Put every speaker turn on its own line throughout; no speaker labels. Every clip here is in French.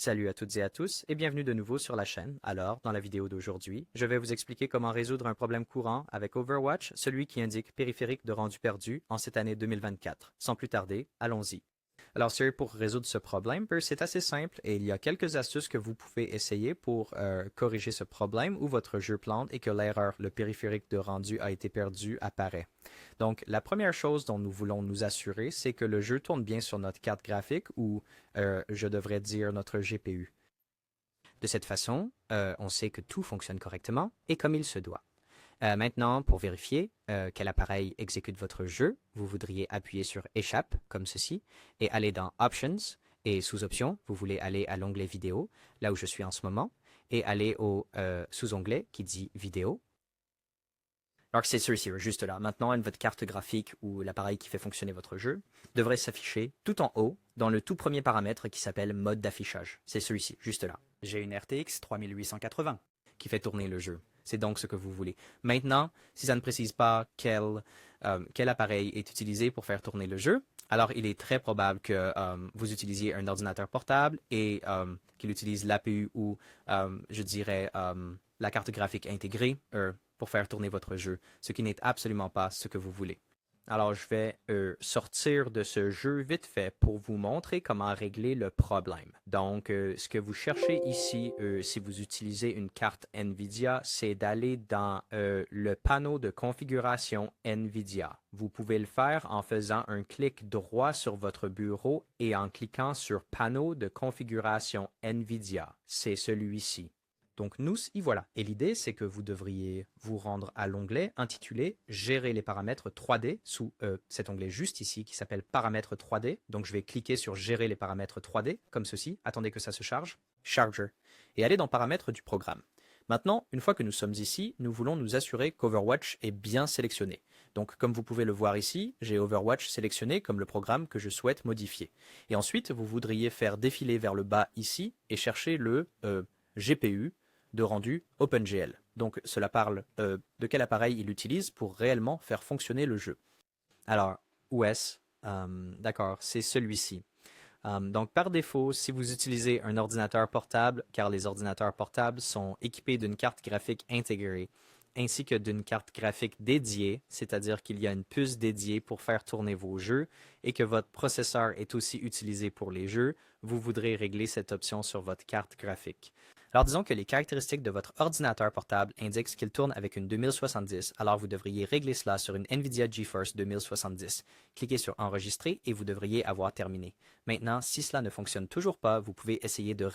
Salut à toutes et à tous et bienvenue de nouveau sur la chaîne. Alors, dans la vidéo d'aujourd'hui, je vais vous expliquer comment résoudre un problème courant avec Overwatch, celui qui indique périphérique de rendu perdu en cette année 2024. Sans plus tarder, allons-y. Alors, sérieux, pour résoudre ce problème, c'est assez simple et il y a quelques astuces que vous pouvez essayer pour corriger ce problème où votre jeu plante et que l'erreur, le périphérique de rendu a été perdu, apparaît. Donc, la première chose dont nous voulons nous assurer, c'est que le jeu tourne bien sur notre carte graphique ou, je devrais dire, notre GPU. De cette façon, on sait que tout fonctionne correctement et comme il se doit. Maintenant, pour vérifier quel appareil exécute votre jeu, vous voudriez appuyer sur Échappe, comme ceci, et aller dans Options, et sous Options, vous voulez aller à l'onglet Vidéo, là où je suis en ce moment, et aller au sous-onglet qui dit Vidéo. Alors c'est celui-ci, juste là. Maintenant, votre carte graphique ou l'appareil qui fait fonctionner votre jeu devrait s'afficher tout en haut dans le tout premier paramètre qui s'appelle Mode d'affichage. C'est celui-ci, juste là. J'ai une RTX 3880 qui fait tourner le jeu. C'est donc ce que vous voulez. Maintenant, si ça ne précise pas quel appareil est utilisé pour faire tourner le jeu, alors il est très probable que vous utilisiez un ordinateur portable et qu'il utilise l'APU ou, je dirais, la carte graphique intégrée pour faire tourner votre jeu, ce qui n'est absolument pas ce que vous voulez. Alors, je vais sortir de ce jeu vite fait pour vous montrer comment régler le problème. Donc, ce que vous cherchez ici, si vous utilisez une carte NVIDIA, c'est d'aller dans le panneau de configuration NVIDIA. Vous pouvez le faire en faisant un clic droit sur votre bureau et en cliquant sur Panneau de configuration NVIDIA. C'est celui-ci. Donc nous, y voilà. Et l'idée, c'est que vous devriez vous rendre à l'onglet intitulé Gérer les paramètres 3D sous cet onglet juste ici qui s'appelle Paramètres 3D. Donc je vais cliquer sur Gérer les paramètres 3D comme ceci. Attendez que ça se charge. Charger. Et aller dans Paramètres du programme. Maintenant, une fois que nous sommes ici, nous voulons nous assurer qu'Overwatch est bien sélectionné. Donc comme vous pouvez le voir ici, j'ai Overwatch sélectionné comme le programme que je souhaite modifier. Et ensuite, vous voudriez faire défiler vers le bas ici et chercher le GPU de rendu OpenGL. Donc cela parle de quel appareil il utilise pour réellement faire fonctionner le jeu. Alors, où est-ce? D'accord, c'est celui-ci. Donc par défaut, si vous utilisez un ordinateur portable, car les ordinateurs portables sont équipés d'une carte graphique intégrée, ainsi que d'une carte graphique dédiée, c'est-à-dire qu'il y a une puce dédiée pour faire tourner vos jeux et que votre processeur est aussi utilisé pour les jeux, vous voudrez régler cette option sur votre carte graphique. Alors disons que les caractéristiques de votre ordinateur portable indiquent qu'il tourne avec une 2070, alors vous devriez régler cela sur une NVIDIA GeForce 2070. Cliquez sur Enregistrer et vous devriez avoir terminé. Maintenant, si cela ne fonctionne toujours pas, vous pouvez essayer de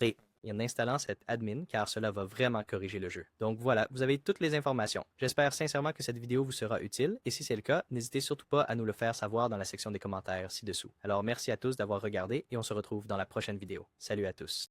en installant cette admin car cela va vraiment corriger le jeu. Donc voilà, vous avez toutes les informations. J'espère sincèrement que cette vidéo vous sera utile et si c'est le cas, n'hésitez surtout pas à nous le faire savoir dans la section des commentaires ci-dessous. Alors merci à tous d'avoir regardé et on se retrouve dans la prochaine vidéo. Salut à tous.